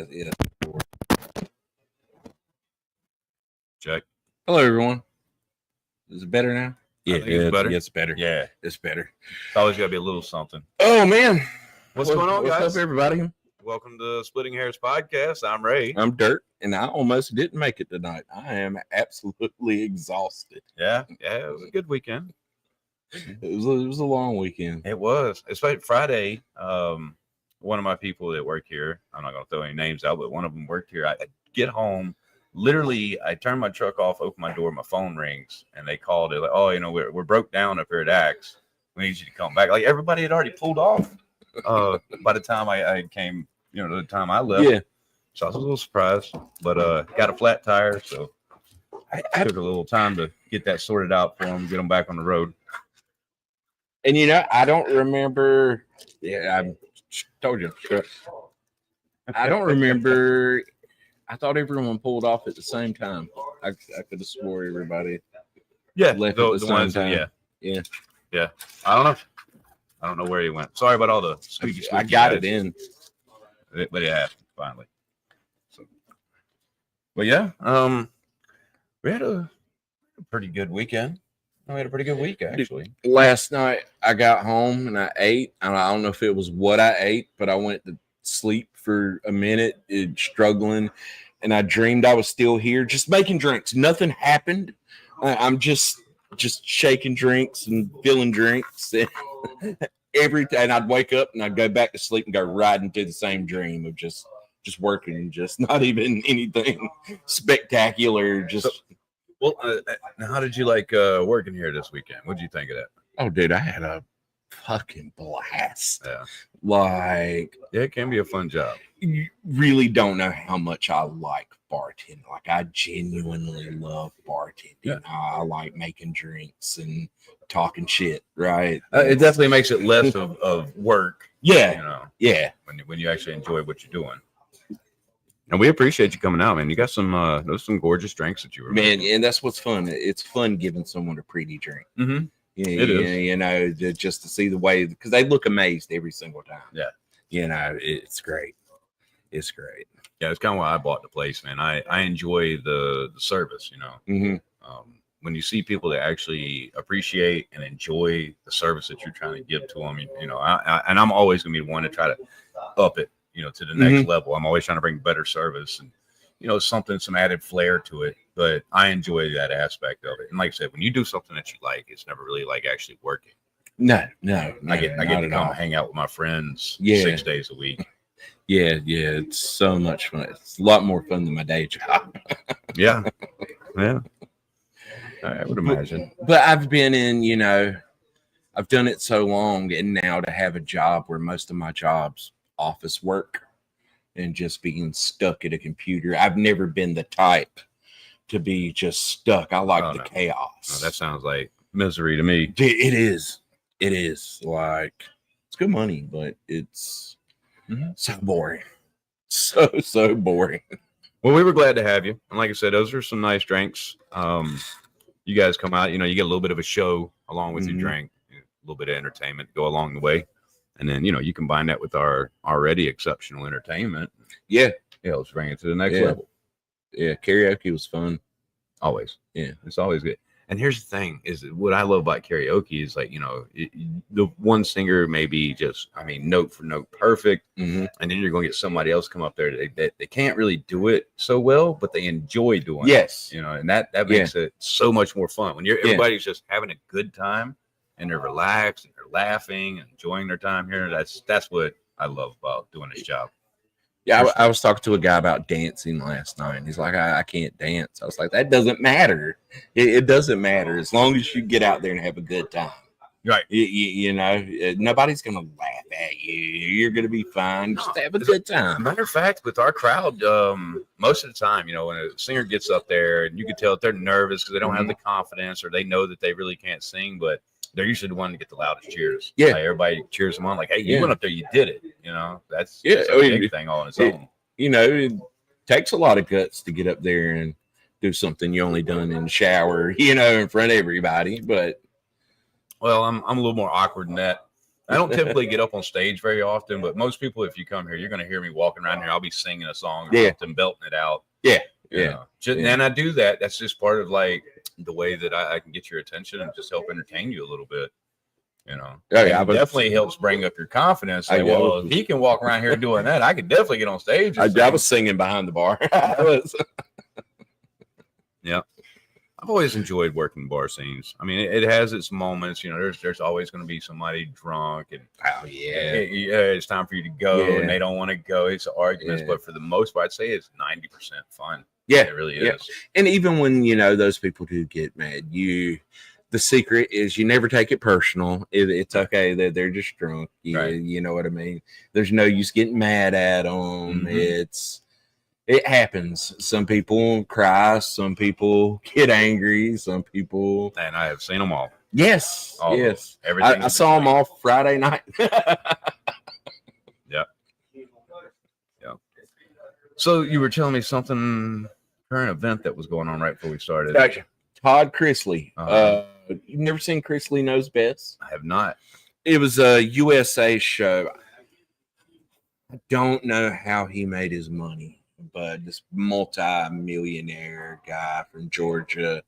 Yeah. Check. Hello, everyone. Is it better now? Yeah, it's better. Yeah, it's better. Yeah, it's better. it's always got to be a little something. Oh man, What's going on, what's guys? up, everybody? Welcome to Splitting Hairs Podcast. I'm Ray. I'm Derk, and I almost didn't make it tonight. I am absolutely exhausted. Yeah, it was a good weekend. It was a long weekend. It was, especially Friday. One of my people that work here, I'm not going to throw any names out, but one of them worked here. I get home, literally, I turn my truck off, open my door, my phone rings, and they called it like, oh, we're broke down up here at Axe. We need you to come back. Like everybody had already pulled off by the time I came, the time I left. Yeah. So I was a little surprised, but got a flat tire, so I took a little time to get that sorted out for them, get them back on the road. And I don't remember. Yeah, I told you. I don't remember. I thought everyone pulled off at the same time. I could have swore everybody. Yeah, left the at the same ones. time. Yeah. I don't know where he went. Sorry about all the squeaky. I got it in, but yeah, finally. So, but yeah, we had a pretty good weekend. We had a pretty good week, actually. Last night, I got home and I ate. And I don't know if it was what I ate, but I went to sleep for a minute, struggling. And I dreamed I was still here, just making drinks. Nothing happened. I'm just shaking drinks and filling drinks. And and I'd wake up and I'd go back to sleep and go right into the same dream of just working, just not even anything spectacular. Well, how did you like working here this weekend? What did you think of that? Oh, dude, I had a fucking blast. Yeah. It can be a fun job. You really don't know how much I like bartending. Like, I genuinely love bartending. Yeah. I like making drinks and talking shit, right? It definitely makes it less of work. Yeah. Yeah. When you actually enjoy what you're doing. And we appreciate you coming out, man. You got some gorgeous drinks that you were making. And that's what's fun. It's fun giving someone a pretty drink. Mm-hmm. It is. Just to see the way, because they look amazed every single time. Yeah. It's great. It's great. Yeah, it's kind of why I bought the place, man. I enjoy the service, Mm-hmm. When you see people that actually appreciate and enjoy the service that you're trying to give to them, and I'm always going to be the one to try to up it, to the next level. I'm always trying to bring better service and, some added flair to it. But I enjoy that aspect of it. And like I said, when you do something that you like, it's never really like actually working. No. I get to come hang out with my friends 6 days a week. Yeah. It's so much fun. It's a lot more fun than my day job. Yeah. I would imagine. But I've been in, I've done it so long, and now to have a job where most of my job's office work and just being stuck at a computer. I've never been the type to be just stuck. I like the chaos. No, that sounds like misery to me. It is. Like, it's good money, but it's so boring. So boring. Well, we were glad to have you. And like I said, those are some nice drinks. You guys come out, you get a little bit of a show along with your drink, a little bit of entertainment go along the way. And then, you combine that with our already exceptional entertainment. Yeah. Let's bring it to the next level. Yeah. Karaoke was fun. Always. Yeah. It's always good. And here's the thing is what I love about karaoke is like, the one singer may be just, note for note perfect. Mm-hmm. And then you're going to get somebody else come up there that they can't really do it so well, but they enjoy doing it. And that makes it so much more fun when everybody's just having a good time and they're relaxed and they're laughing and enjoying their time here. That's what I love about doing this job. Yeah, I was talking to a guy about dancing last night. He's like, I can't dance. I was like, that doesn't matter. It doesn't matter as long as you get out there and have a good time. Right. Nobody's going to laugh at you. You're going to be fine. Just have a good time. Matter of fact, with our crowd, most of the time, when a singer gets up there and you can tell that they're nervous because they don't have the confidence or they know that they really can't sing, but they're usually the one to get the loudest cheers. Yeah. Like everybody cheers them on like, hey, you went up there, you did it. That's a big thing all on its own. It takes a lot of guts to get up there and do something you only done in the shower, in front of everybody. But well, I'm a little more awkward than that. I don't typically get up on stage very often, but most people, if you come here, you're going to hear me walking around here. I'll be singing a song or something, belting it out. Yeah. You know. And I do that. That's just part of like the way that I can get your attention and just help entertain you a little bit. You know, it definitely helps bring up your confidence. Like, well, if he can walk around here doing that, I could definitely get on stage. I was singing behind the bar. Yeah. I've always enjoyed working bar scenes. I mean, it has its moments. You know, there's always going to be somebody drunk, and it's time for you to go, and they don't want to go. It's arguments, but for the most part, I'd say it's 90% fun. Yeah, it really is. And even when those people do get mad, the secret is you never take it personal. It's okay that they're just drunk. You know what I mean? There's no use getting mad at them. It happens. Some people cry. Some people get angry. Some people. And I have seen them all. Yes. Yes. Everything. I saw them all Friday night. Yeah. So you were telling me something, current event that was going on right before we started. Gotcha. Todd Chrisley. You've never seen Chrisley Knows Best? I have not. It was a USA show. I don't know how he made his money. But this multi-millionaire guy from Georgia,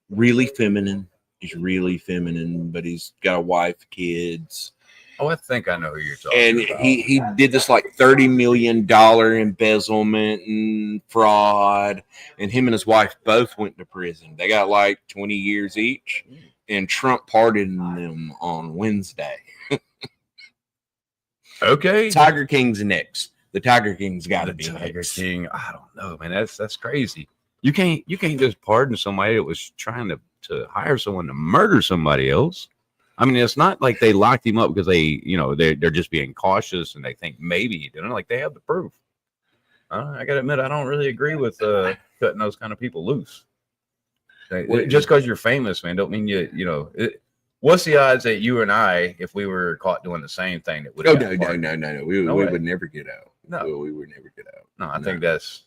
really feminine. He's really feminine, but he's got a wife, kids. Oh, I think I know who you're talking about. And he did this like $30 million embezzlement and fraud. And him and his wife both went to prison. They got like 20 years each. And Trump pardoned them on Wednesday. Okay. Tiger King's next. The Tiger King's got to be Tiger next. King. I don't know, man. That's crazy. You can't just pardon somebody that was trying to hire someone to murder somebody else. I mean, it's not like they locked him up because they're just being cautious and they think maybe he didn't. Like, they have the proof. I gotta admit, I don't really agree with cutting those kind of people loose. Just because you're famous, man, don't mean what's the odds that you and I, if we were caught doing the same thing, that would? No. We would never get out. No, we would never get out. No, I think that's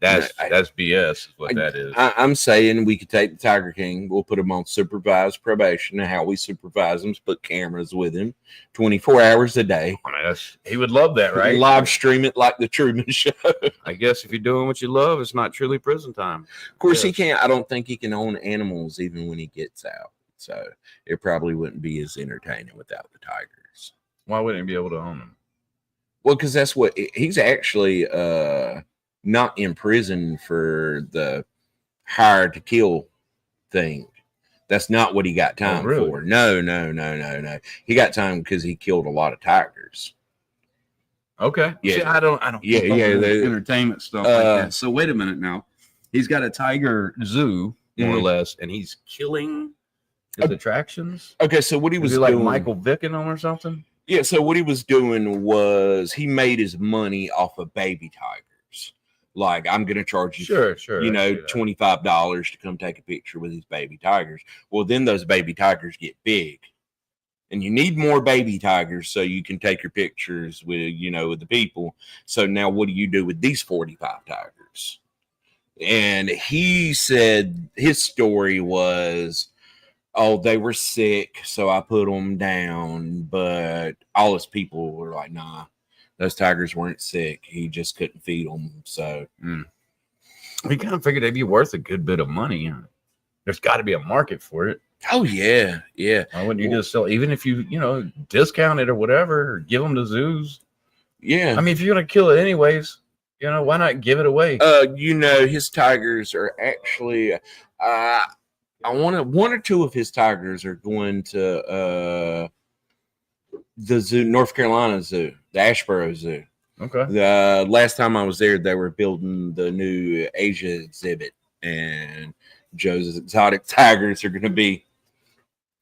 BS. Is what that is. I'm saying we could take the Tiger King. We'll put him on supervised probation. And how we supervise him is put cameras with him 24 hours a day. I mean, he would love that, right? Live stream it like the Truman Show. I guess if you're doing what you love, it's not truly prison time. Of course, he can't. I don't think he can own animals even when he gets out. So it probably wouldn't be as entertaining without the tigers. Why wouldn't he be able to own them? Well, because that's what he's actually not in prison for the hired to kill thing. That's not what he got time for. No. He got time because he killed a lot of tigers. Okay. Yeah. See, I don't. Yeah. Entertainment stuff like that. So wait a minute now. He's got a tiger zoo, more or less, and he's killing his attractions. Okay, so what he was like doing, Michael Vick in them or something? Yeah, so what he was doing was he made his money off of baby tigers. Like, I'm going to charge you, sure, $25 to come take a picture with these baby tigers. Well, then those baby tigers get big. And you need more baby tigers so you can take your pictures with, with the people. So now what do you do with these 45 tigers? And he said his story was, oh, they were sick, so I put them down. But all his people were like, nah, those tigers weren't sick. He just couldn't feed them. So we kind of figured they'd be worth a good bit of money. There's got to be a market for it. Oh, yeah. Why wouldn't you just sell, even if you, discount it or whatever, or give them to zoos? Yeah. I mean, if you're going to kill it anyways, why not give it away? His tigers are actually, one or two of his tigers are going to the zoo, North Carolina Zoo, the Asheboro Zoo. Okay. The last time I was there, they were building the new Asia exhibit, and Joe's exotic tigers are going to be.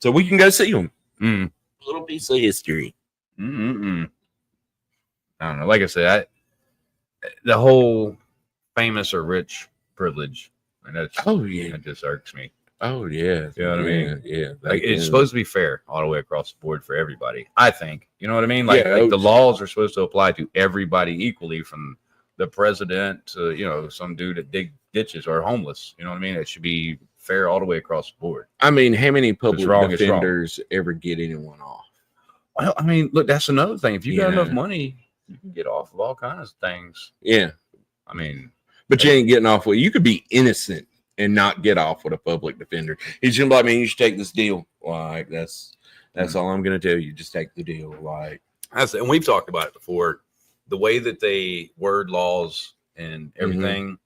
So we can go see them. A little piece of history. I don't know. Like I said, the whole famous or rich privilege, and that just irks me. Oh yeah, you know what I mean? Yeah, like it's supposed to be fair all the way across the board for everybody. I think, you know what I mean? Like the laws are supposed to apply to everybody equally, from the president to some dude that dig ditches or homeless. You know what I mean? It should be fair all the way across the board. I mean, how many public defenders ever get anyone off? Well, I mean, look, that's another thing. If you got enough Yeah. money, you can get off of all kinds of things. Yeah. I mean, But you ain't getting off with, you could be innocent and not get off with a public defender. He's gonna be like, man, you should take this deal. Like that's all I'm gonna tell you. Just take the deal. Like and we've talked about it before. The way that they word laws and everything,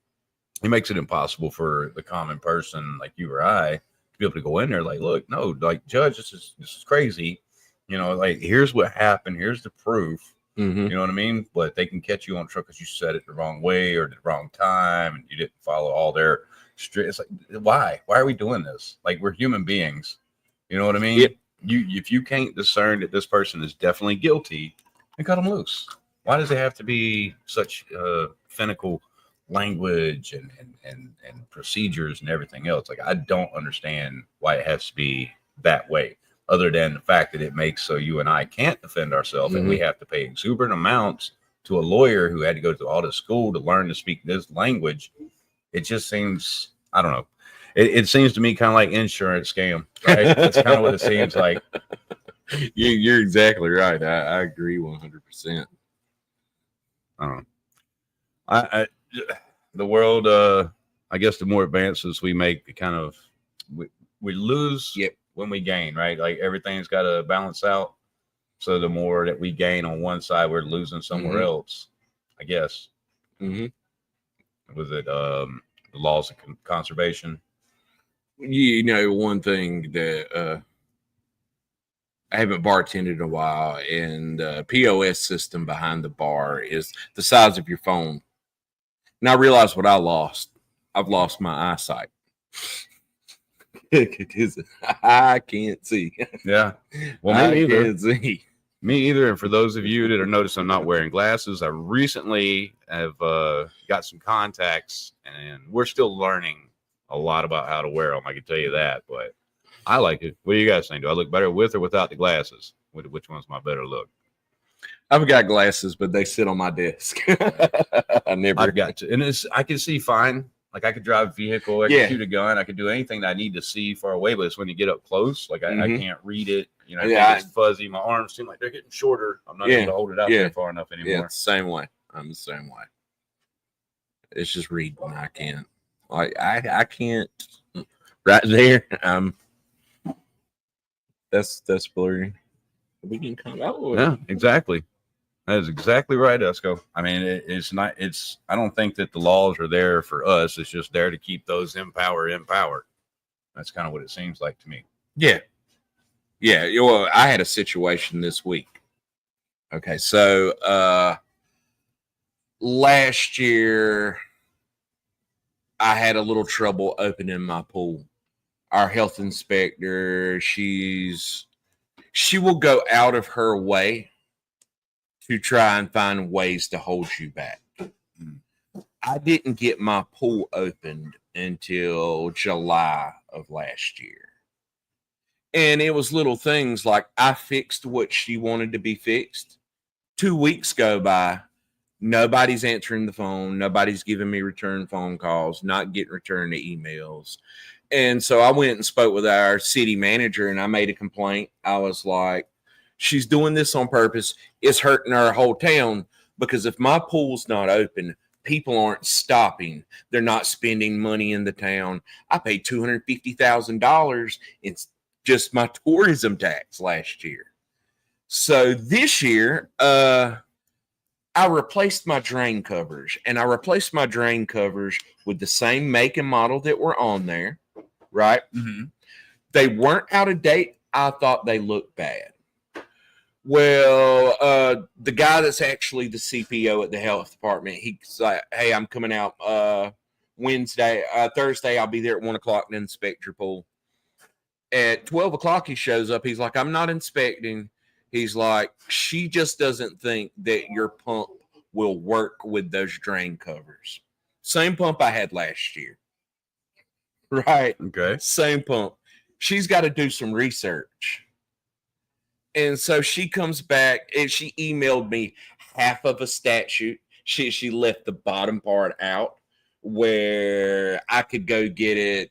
it makes it impossible for the common person like you or I to be able to go in there. Like, look, no, like, judge, this is crazy. You know, like, here's what happened. Here's the proof. You know what I mean? But they can catch you on truck because you said it the wrong way or the wrong time, and you didn't follow all their strict. It's like, why? Why are we doing this? Like, we're human beings. You know what I mean? Yep. If you can't discern that this person is definitely guilty, then cut them loose. Why does it have to be such finical language and procedures and everything else? Like, I don't understand why it has to be that way, other than the fact that it makes so you and I can't defend ourselves and we have to pay exuberant amounts to a lawyer who had to go to all this school to learn to speak this language. It just seems, I don't know. It seems to me kind of like insurance scam, right? That's kind of what it seems like. You're exactly right. I agree 100%. I don't know. The world, I guess the more advances we make, the kind of we lose when we gain, right? Like, everything's got to balance out. So the more that we gain on one side, we're losing somewhere else, I guess. Was it the laws of conservation? You know, one thing that I haven't bartended in a while, and the POS system behind the bar is the size of your phone. And I realized what I lost. I've lost my eyesight. I can't see. Yeah. Well, me either. Can't see. Me either. And for those of you that are noticing I'm not wearing glasses, I recently have got some contacts, and we're still learning a lot about how to wear them. I can tell you that, but I like it. What do you guys think? Do I look better with or without the glasses? Which one's my better look? I've got glasses, but they sit on my desk. I've got to, and I can see fine. Like, I could drive a vehicle, I could shoot a gun, I could do anything that I need to see far away. But it's when you get up close, like, I can't read it. You know, it's fuzzy. My arms seem like they're getting shorter. I'm not able to hold it out there far enough anymore. Yeah, it's the same way. I'm the same way. It's just reading. I can't. Like, I can't. Right there. That's blurry. We can come out with it. Exactly. That is exactly right, Esco. I mean, it's not. I don't think that the laws are there for us. It's just there to keep those in power in power. That's kind of what it seems like to me. Yeah. Yeah. Well, I had a situation this week. Okay, so last year I had a little trouble opening my pool. Our health inspector, she will go out of her way to try and find ways to hold you back. I didn't get my pool opened until July of last year. And it was little things like I fixed what she wanted to be fixed. 2 weeks go by. Nobody's answering the phone. Nobody's giving me return phone calls, not getting return to emails. And so I went and spoke with our city manager, and I made a complaint. I was like, she's doing this on purpose. It's hurting our whole town, because if my pool's not open, people aren't stopping. They're not spending money in the town. I paid $250,000 in just my tourism tax last year. So this year, I replaced my drain covers, and I replaced my drain covers with the same make and model that were on there, right? They weren't out of date. I thought they looked bad. Well, the guy that's actually the CPO at the health department, he's like, hey, I'm coming out Thursday. I'll be there at 1 o'clock to inspect your pool. At 12 o'clock, he shows up. He's like, I'm not inspecting. He's like, she just doesn't think that your pump will work with those drain covers. Same pump I had last year. Right? Okay. Same pump. She's got to do some research. And so she comes back and she emailed me half of a statute. She left the bottom part out where I could go get it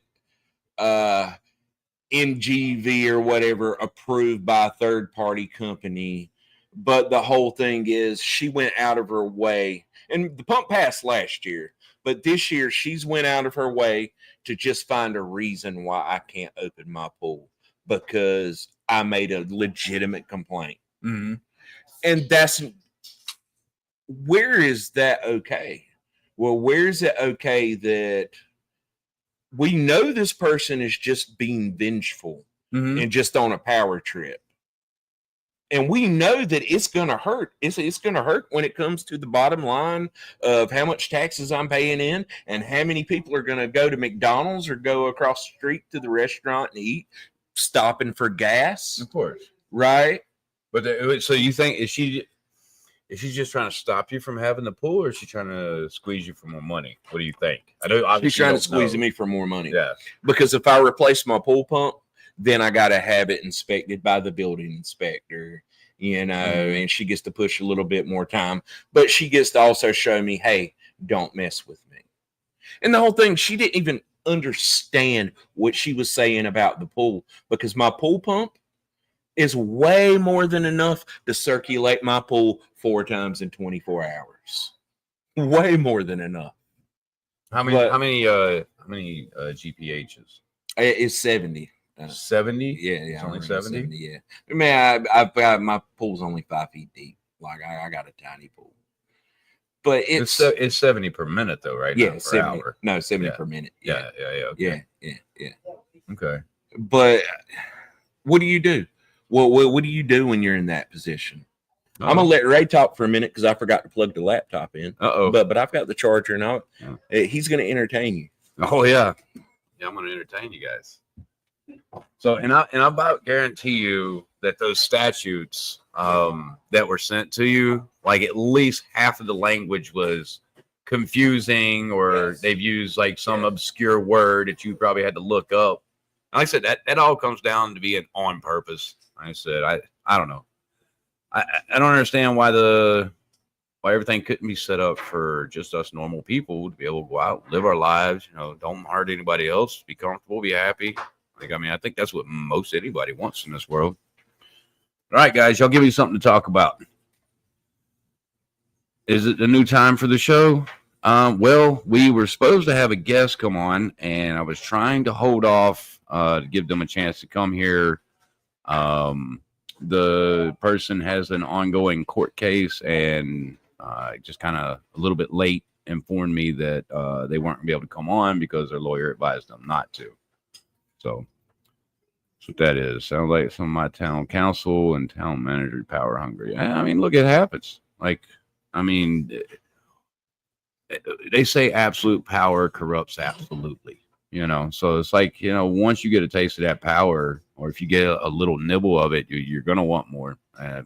NGV or whatever approved by a third party company. But the whole thing is she went out of her way, and the pump passed last year, but this year she's went out of her way to just find a reason why I can't open my pool because I made a legitimate complaint. Mm-hmm. And that's, where is that okay? Well, where is it okay that we know this person is just being vengeful and just on a power trip? And we know that it's going to hurt. It's going to hurt when it comes to the bottom line of how much taxes I'm paying in and how many people are going to go to McDonald's or go across the street to the restaurant and eat, stopping for gas. Of course. Right? But so you think, is she just trying to stop you from having the pool, or is she trying to squeeze you for more money? What do you think? I know she's trying to squeeze me for more money. Yeah. Because if I replace my pool pump, then I got to have it inspected by the building inspector, and she gets to push a little bit more time, but she gets to also show me, hey, don't mess with me. And the whole thing, she didn't even understand what she was saying about the pool, because my pool pump is way more than enough to circulate my pool 4 times in 24 hours. Way more than enough. How many GPHs? It's 70. 70? Yeah, it's only 70? Yeah. Man, I've got, my pool's only 5 feet deep. Like I got a tiny pool. But it's 70 per minute though, right? Yeah, now, per 70. hour. No, 70 per minute. Yeah. Okay. Yeah. Okay. But what do you do? Well, what do you do when you're in that position? Uh-oh. I'm gonna let Ray talk for a minute because I forgot to plug the laptop in. But I've got the charger and he's gonna entertain you. Oh yeah. Yeah, I'm gonna entertain you guys. So and I about guarantee you that those statutes that were sent to you, like at least half of the language was confusing, or they've used like some obscure word that you probably had to look up. And like I said, that all comes down to being on purpose. Like I said, I don't know. I don't understand why everything couldn't be set up for just us normal people to be able to go out, live our lives, don't hurt anybody else, be comfortable, be happy. I think that's what most anybody wants in this world. All right, guys, y'all give me something to talk about. Is it a new time for the show? Well, we were supposed to have a guest come on, and I was trying to hold off to give them a chance to come here. The person has an ongoing court case, and just kind of a little bit late informed me that they weren't going to be able to come on because their lawyer advised them not to. So that's what that is. Sounds like some of my town council and town manager power hungry. I mean, look, it happens. Like, I mean, they say absolute power corrupts absolutely. So it's like, once you get a taste of that power, or if you get a little nibble of it, you're going to want more.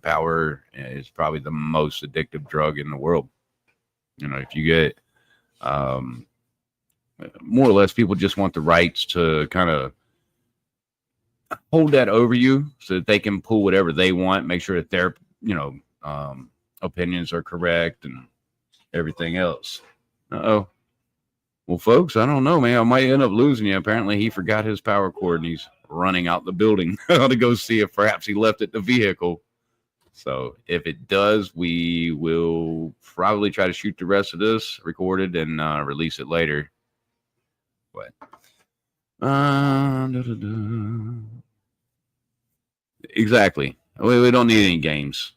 Power is probably the most addictive drug in the world. If you get more or less, people just want the rights to kind of hold that over you so that they can pull whatever they want, make sure that their, opinions are correct and everything else. Uh-oh. Well, folks, I don't know, man. I might end up losing you. Apparently, he forgot his power cord and he's running out the building to go see if perhaps he left it in the vehicle. So if it does, we will probably try to shoot the rest of this recorded and release it later. But exactly. We don't need any games.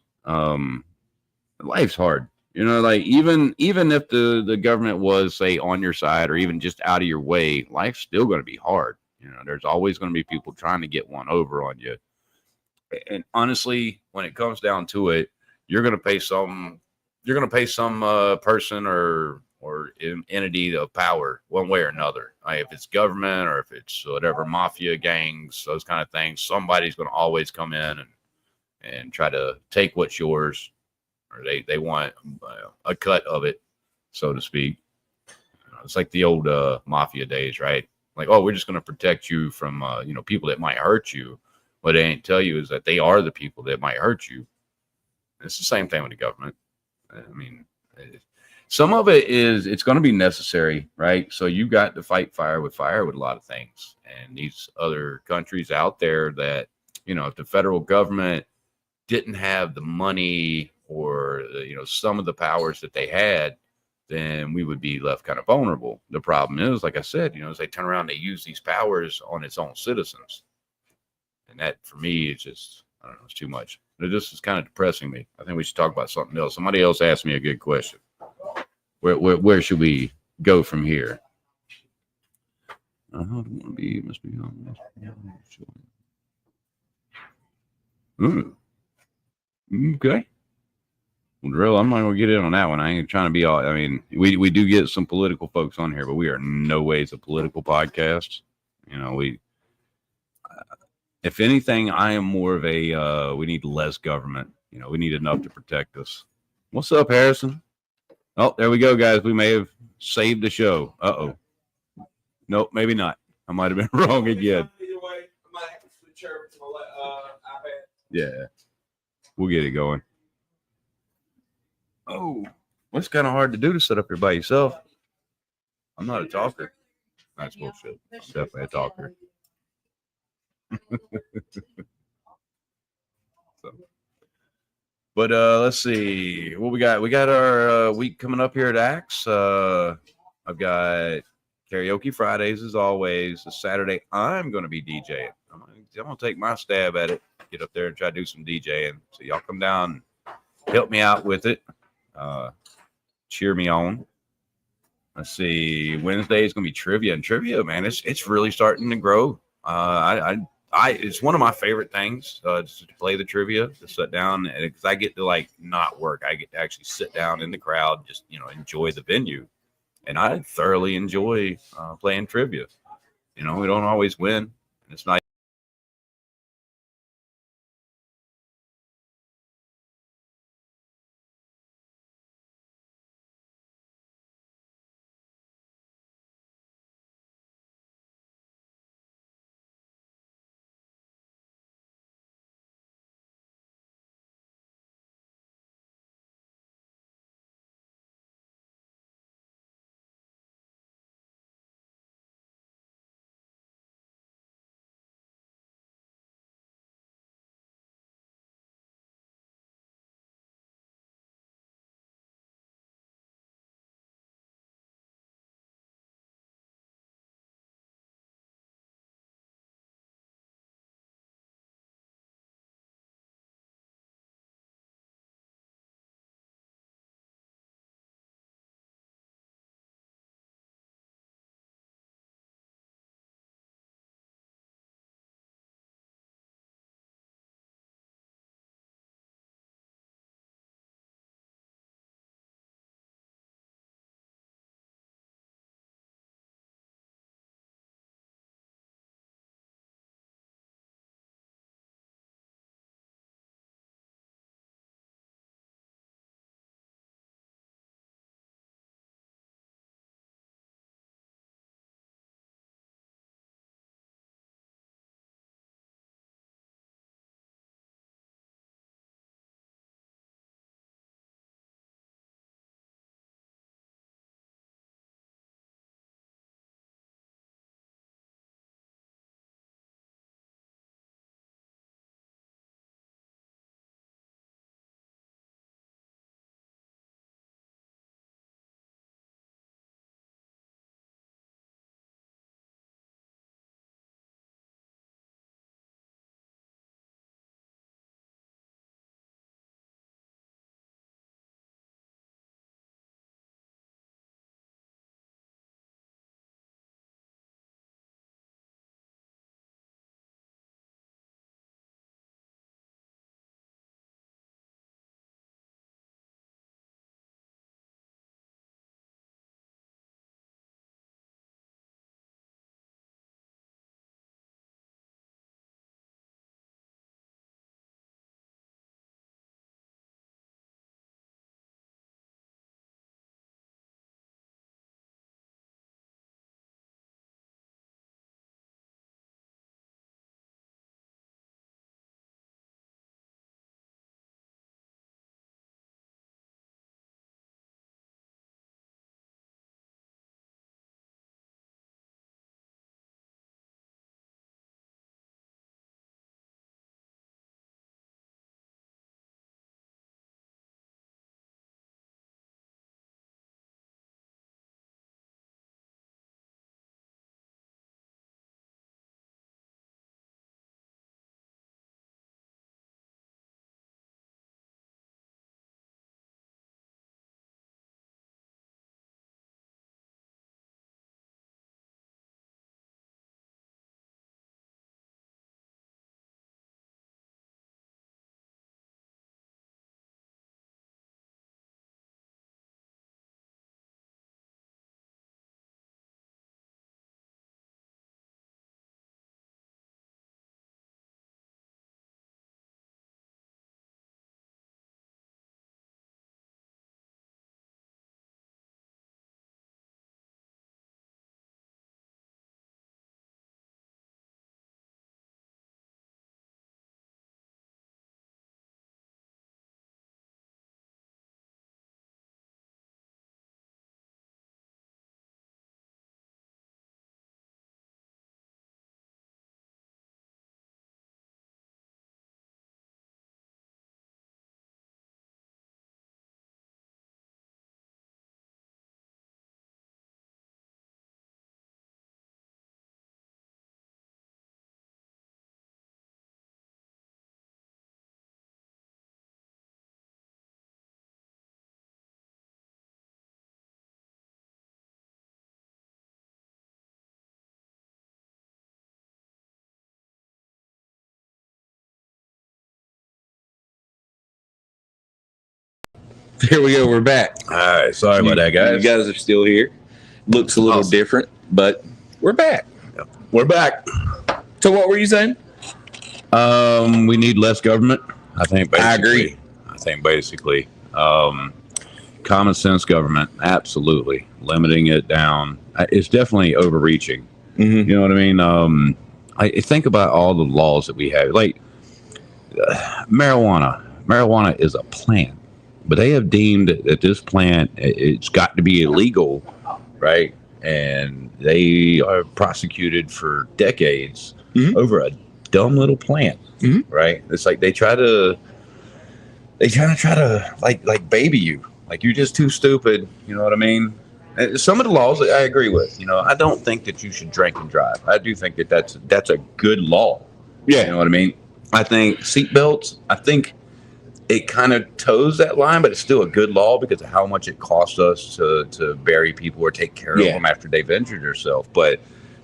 Life's hard. Like even if the government was, say, on your side or even just out of your way, life's still going to be hard. There's always going to be people trying to get one over on you. And honestly, when it comes down to it, you're going to pay some person or entity of power one way or another. If it's government or if it's whatever, mafia gangs, those kind of things, somebody's going to always come in and try to take what's yours, or they want a cut of it, so to speak. It's like the old mafia days, right? Like, oh, we're just going to protect you from people that might hurt you. What they ain't tell you is that they are the people that might hurt you. It's the same thing with the government. I mean, some of it is it's going to be necessary, right? So you got to fight fire with a lot of things, and these other countries out there that if the federal government didn't have the money or some of the powers that they had, then we would be left kind of vulnerable. The problem is, like I said, as they turn around, they use these powers on its own citizens, and that for me is just I don't know, it's too much. This is kind of depressing me. I think we should talk about something else. Somebody else asked me a good question. Where should we go from here? Must be on. Okay. Well, I'm not gonna get in on that one. I ain't trying to be all. I mean, we do get some political folks on here, but we are no ways a political podcast. If anything, I am more of a. We need less government. We need enough to protect us. What's up, Harrison? Oh, there we go, guys. We may have saved the show. Uh-oh. Nope, maybe not. I might have been wrong again. Either way, I might have to switch over to my iPad. Yeah. We'll get it going. Oh, well, it's kind of hard to do to sit up here by yourself. I'm not a talker. That's bullshit. I'm definitely a talker. But let's see what we got. We got our week coming up here at Axe. I've got karaoke Fridays as always. This Saturday I'm going to be DJing. I'm going to take my stab at it. Get up there and try to do some DJing. So y'all come down, help me out with it. Cheer me on. Let's see. Wednesday is going to be trivia, and trivia, man, it's really starting to grow. It's one of my favorite things just to play the trivia, to sit down, and because I get to not work, I get to actually sit down in the crowd, just enjoy the venue, and I thoroughly enjoy playing trivia. We don't always win, and it's nice. There we go. We're back. All right, sorry about that, guys. You guys are still here. Looks a little Awesome. different, but we're back. We're back. So what were you saying? We need less government. I think. Basically, I agree. I think basically, common sense government. Absolutely, limiting it down. It's definitely overreaching. Mm-hmm. You know what I mean? I think about all the laws that we have, like marijuana. Marijuana is a plant, but they have deemed that this plant it's got to be illegal, right? And they are prosecuted for decades over a dumb little plant, right? It's like they try to like baby you, like you're just too stupid. You know what I mean? And some of the laws I agree with. You know, I don't think that you should drink and drive. I do think that that's a good law. Yeah. You know what I mean? I think seatbelts, I think it kind of toes that line, but it's still a good law because of how much it costs us to bury people or take care of them after they've injured themselves. But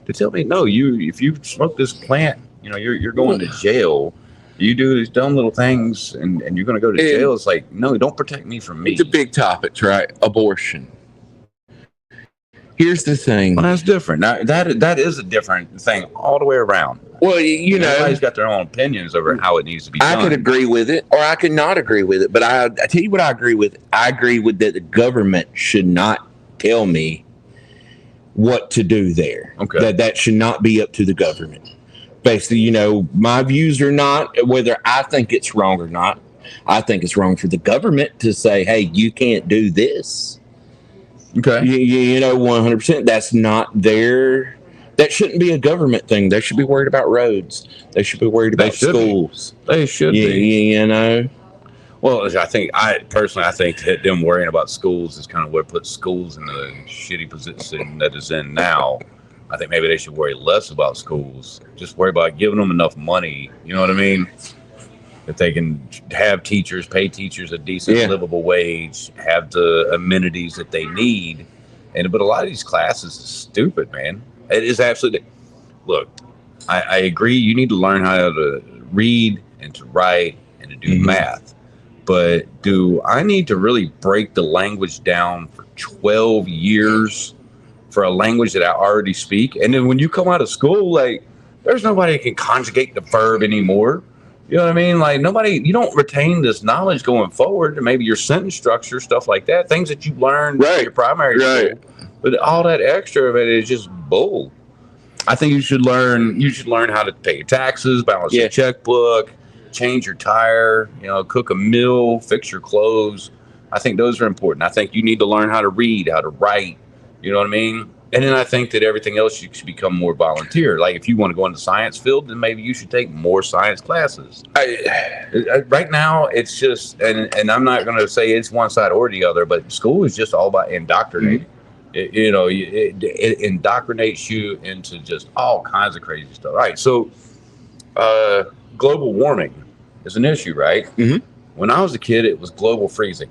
to tell me, no, if you smoke this plant, you know, you're going to jail. You do these dumb little things and you're going to go to jail. It's like, no, don't protect me from me. It's a big topic, right? Abortion. Here's the thing. Well, that's different. Now, that is a different thing all the way around. Well, you know, everybody's got their own opinions over how it needs to be done. I could agree with it, or I could not agree with it. But I tell you what I agree with. I agree with that the government should not tell me what to do there. Okay. That should not be up to the government. Basically, you know, my views are not whether I think it's wrong or not. I think it's wrong for the government to say, "Hey, you can't do this." Okay. You know, 100%. That's not their. That shouldn't be a government thing. They should be worried about roads. They should be worried about schools. They should be. You know. Well, I think that them worrying about schools is kind of what puts schools in the shitty position that it's in now. I think maybe they should worry less about schools. Just worry about giving them enough money. You know what I mean? That they can have teachers, pay teachers a decent, livable wage, have the amenities that they need. But a lot of these classes is stupid, man. It is absolutely. Look, I agree. You need to learn how to read and to write and to do math. But do I need to really break the language down for 12 years for a language that I already speak? And then when you come out of school, like, there's nobody that can conjugate the verb anymore. You know what I mean? Like, you don't retain this knowledge going forward, and maybe your sentence structure, stuff like that, things that you learned in your primary school. But all that extra of it is just bull. I think you should learn how to pay your taxes, balance your checkbook, change your tire, you know, cook a meal, fix your clothes. I think those are important. I think you need to learn how to read, how to write. You know what I mean? And then I think that everything else you should become more volunteer. Like if you want to go into the science field, then maybe you should take more science classes. Right now, it's just, and I'm not going to say it's one side or the other, but school is just all about indoctrinating. It indoctrinates you into just all kinds of crazy stuff. All right, so global warming is an issue, right? When I was a kid, it was global freezing.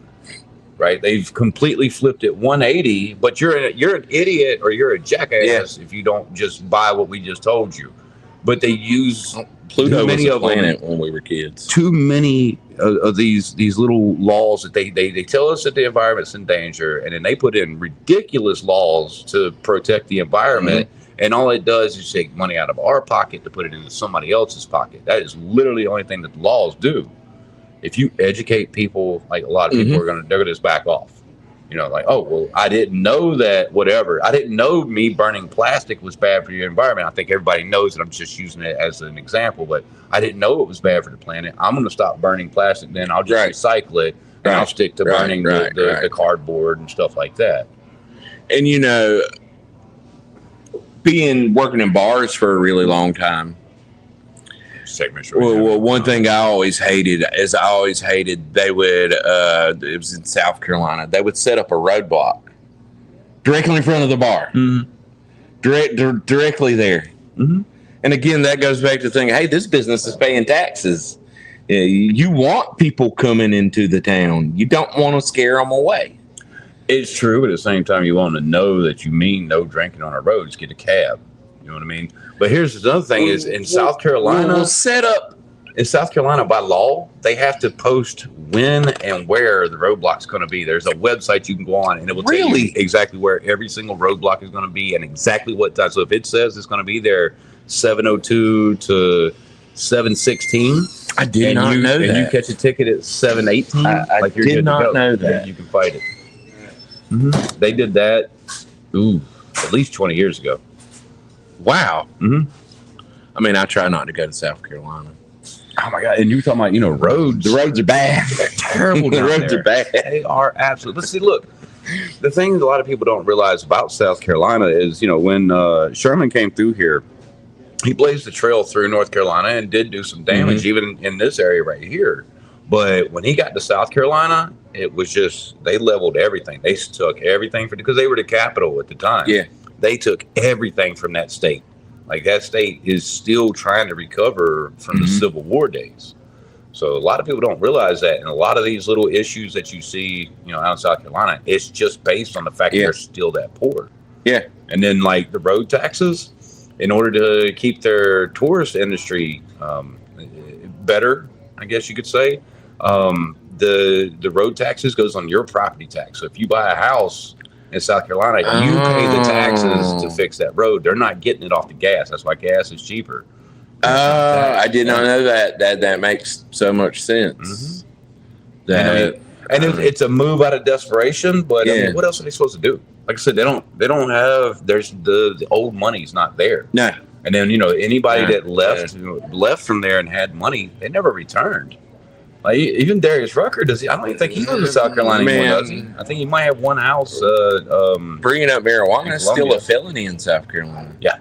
Right, they've completely flipped it 180. But you're an idiot or you're a jackass if you don't just buy what we just told you. But they use Pluto was a planet when we were kids. Too many of these little laws that they tell us that the environment's in danger, and then they put in ridiculous laws to protect the environment. And all it does is take money out of our pocket to put it into somebody else's pocket. That is literally the only thing that the laws do. If you educate people, like a lot of people they're gonna just back off. You know, like, oh, well, I didn't know that, whatever. I didn't know me burning plastic was bad for your environment. I think everybody knows that. I'm just using it as an example, but I didn't know it was bad for the planet. I'm going to stop burning plastic. Then I'll just recycle it and I'll stick to burning the cardboard and stuff like that. And, you know, working in bars for a really long time. Well, one thing I always hated they would, it was in South Carolina, they would set up a roadblock directly in front of the bar, directly there. And again, that goes back to thinking, hey, this business is paying taxes. You want people coming into the town. You don't want to scare them away. It's true, but at the same time, you want to know that you mean no drinking on a road. Just get a cab. You know what I mean? But here's another thing: is in South Carolina, we'll set up in South Carolina, by law, they have to post when and where the roadblock's going to be. There's a website you can go on, and it will tell you exactly where every single roadblock is going to be and exactly what time. So if it says it's going to be there 7:02 to 7:16, I did not know that. And you catch a ticket at 7:18, I like you're did good not to go. know that. You can fight it. Mm-hmm. They did that. At least 20 years ago. Wow. Mm-hmm. I mean, I try not to go to South Carolina. Oh my God! And you were talking about, roads. The roads are bad. They're terrible. The roads are bad. They are absolutely. Let's see. Look, the thing that a lot of people don't realize about South Carolina is, when Sherman came through here, he blazed the trail through North Carolina and did do some damage, even in this area right here. But when he got to South Carolina, it was just, they leveled everything. They took everything because they were the capital at the time. Yeah. They took everything from that state. Like, that state is still trying to recover from the Civil War days. So a lot of people don't realize that. And a lot of these little issues that you see, out in South Carolina, it's just based on the fact that they're still that poor. Yeah. And then, like, the road taxes, in order to keep their tourist industry better, I guess you could say, the road taxes goes on your property tax. So if you buy a house in South Carolina, you pay the taxes to fix that road. They're not getting it off the gas. That's why gas is cheaper. I did not know that. That makes so much sense. It's a move out of desperation, but I mean, what else are they supposed to do? Like I said, they don't have. There's the old money's not there. No. And then anybody that left from there and had money, they never returned. Like, even Darius Rucker, I don't even think he lives in South Carolina anymore, does he? I think he might have one house. Bringing up marijuana is still a felony in South Carolina. Yeah.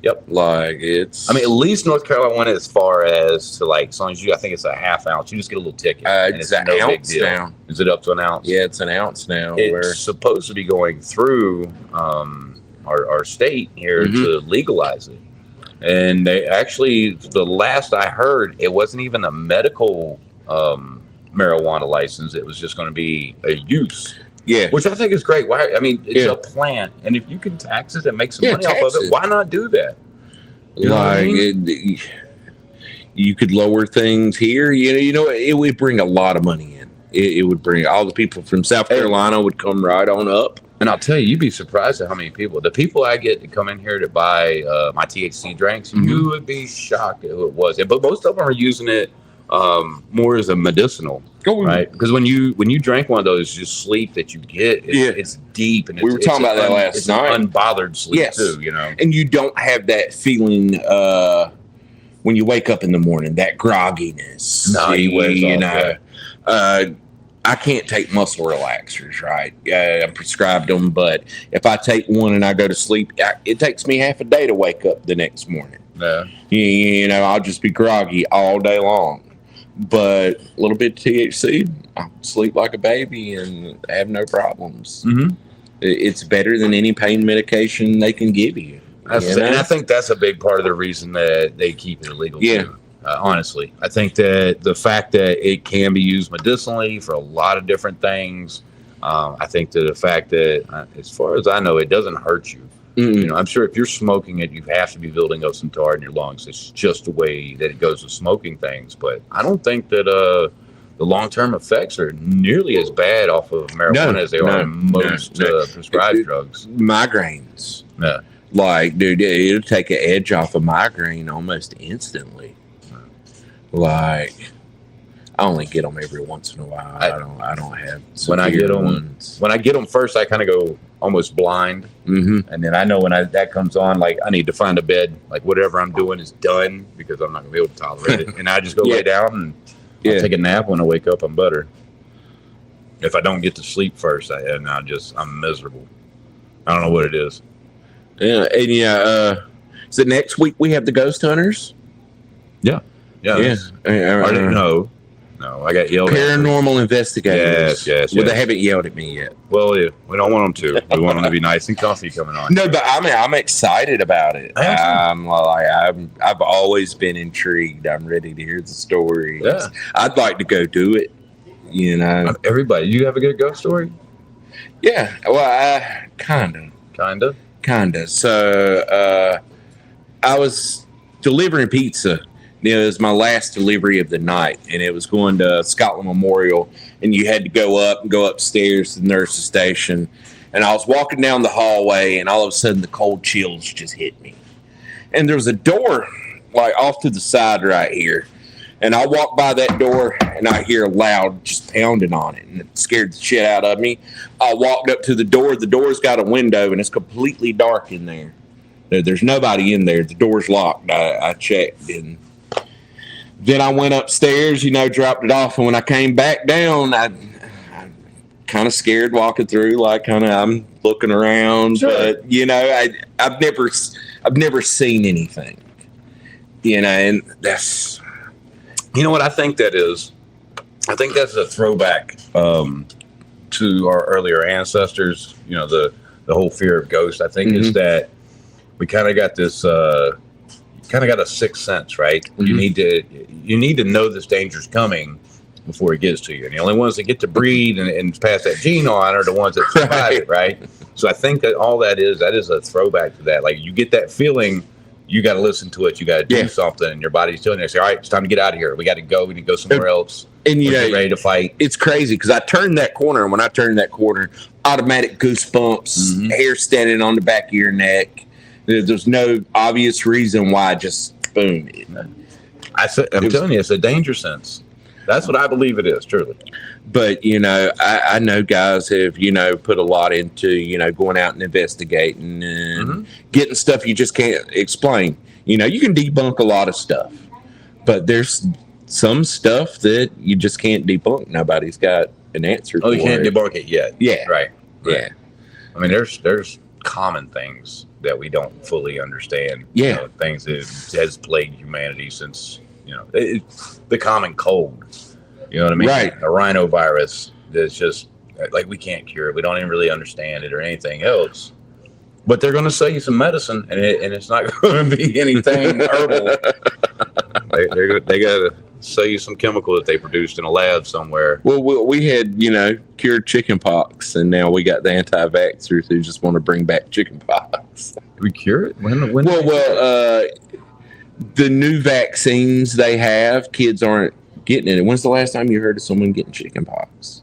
Yep. Like, it's. I mean, at least North Carolina went as far as to, like, as long as I think it's a half ounce, you just get a little ticket. It's an ounce now. Is it up to an ounce? Yeah, it's an ounce now. It's supposed to be going through our state here to legalize it. And they actually, the last I heard, it wasn't even a medical marijuana license. It was just going to be a use. Yeah. Which I think is great. Why? I mean, it's a plant. And if you can tax it and make some money off of it, why not do that? You know what I mean? You could lower things here. It would bring a lot of money in. It would bring all the people from South Carolina would come right on up. And I'll tell you, you'd be surprised at how many people. The people I get to come in here to buy my THC drinks, you would be shocked at who it was. But most of them are using it more as a medicinal, right? Because when you drink one of those, just sleep that you get, it's deep. And we were talking about that last night. Unbothered sleep too, And you don't have that feeling when you wake up in the morning, that grogginess. No, I can't take muscle relaxers, right? I'm prescribed them, but if I take one and I go to sleep, it takes me half a day to wake up the next morning. Yeah. I'll just be groggy all day long. But a little bit of THC, I'll sleep like a baby and have no problems. It's better than any pain medication they can give you. And I think that's a big part of the reason that they keep it illegal too. Honestly, I think that the fact that it can be used medicinally for a lot of different things, I think that the fact that, as far as I know, it doesn't hurt you. I'm sure if you're smoking it, you have to be building up some tar in your lungs. It's just the way that it goes with smoking things. But I don't think that the long-term effects are nearly as bad off of marijuana as they are most prescribed drugs. Migraines. Yeah. Like, dude, it'll take an edge off a migraine almost instantly. Like, I only get them every once in a while. I don't have when I get them first, I kind of go almost blind, and then I know when that comes on, like, I need to find a bed, like whatever I'm doing is done because I'm not gonna be able to tolerate it, and I just go lay down and I'll take a nap. When I wake up, I'm better. If I don't get to sleep first, I'm miserable. I don't know what it is. Yeah, and so next week we have the ghost hunters. Yeah. I didn't know. No, I got yelled at. Paranormal investigators. Yes. Well, they haven't yelled at me yet. Well, yeah, we don't want them to. We want them to be nice and comfy coming on. No, but I'm excited about it. I've always been intrigued. I'm ready to hear the stories. Yeah. I'd like to go do it. Everybody, you have a good ghost story? Yeah. Well, kinda. So, I was delivering pizza It was my last delivery of the night, and it was going to Scotland Memorial, and you had to go up and go upstairs to the nurse's station. And I was walking down the hallway, and all of a sudden the cold chills just hit me. And there was a door like off to the side right here. And I walked by that door, and I hear loud just pounding on it, and it scared the shit out of me. I walked up to the door. The door's got a window, and it's completely dark in there. There's nobody in there. The door's locked. I checked, and then I went upstairs, dropped it off. And when I came back down, I kind of scared walking through, like I'm looking around. Sure. But I've never seen anything. And that's what I think that is. I think that's a throwback to our earlier ancestors. The whole fear of ghosts. I think is that we kind of got this. Kind of got a sixth sense, right? Mm-hmm. You need to know this danger's coming before it gets to you. And the only ones that get to breed and pass that gene on are the ones that survive it, right? So I think that all that is a throwback to that. Like you get that feeling, you got to listen to it. You got to do something, and your body's telling you, say, all right, it's time to get out of here. We got to go. We need to go somewhere else. And get ready to fight. It's crazy because I turned that corner, and when I turned that corner, automatic goosebumps, hair standing on the back of your neck. There's no obvious reason why. Just boom. I'm telling you, it's a danger sense. That's what I believe it is, truly. But I know guys have put a lot into going out and investigating and getting stuff you just can't explain. You can debunk a lot of stuff, but there's some stuff that you just can't debunk. Nobody's got an answer. Oh, you can't debunk it yet. Yeah. Right. Yeah. I mean, there's common things that we don't fully understand. Yeah. Things that has plagued humanity since, the common cold. You know what I mean? Right. A rhinovirus that's just like we can't cure it. We don't even really understand it or anything else. But they're going to sell you some medicine, and it's not going to be anything herbal. They got to sell you some chemical that they produced in a lab somewhere. Well, we had, cured chicken pox, and now we got the anti-vaxxers who just want to bring back chicken pox. We cure it? When the new vaccines they have, kids aren't getting it. When's the last time you heard of someone getting chicken pox?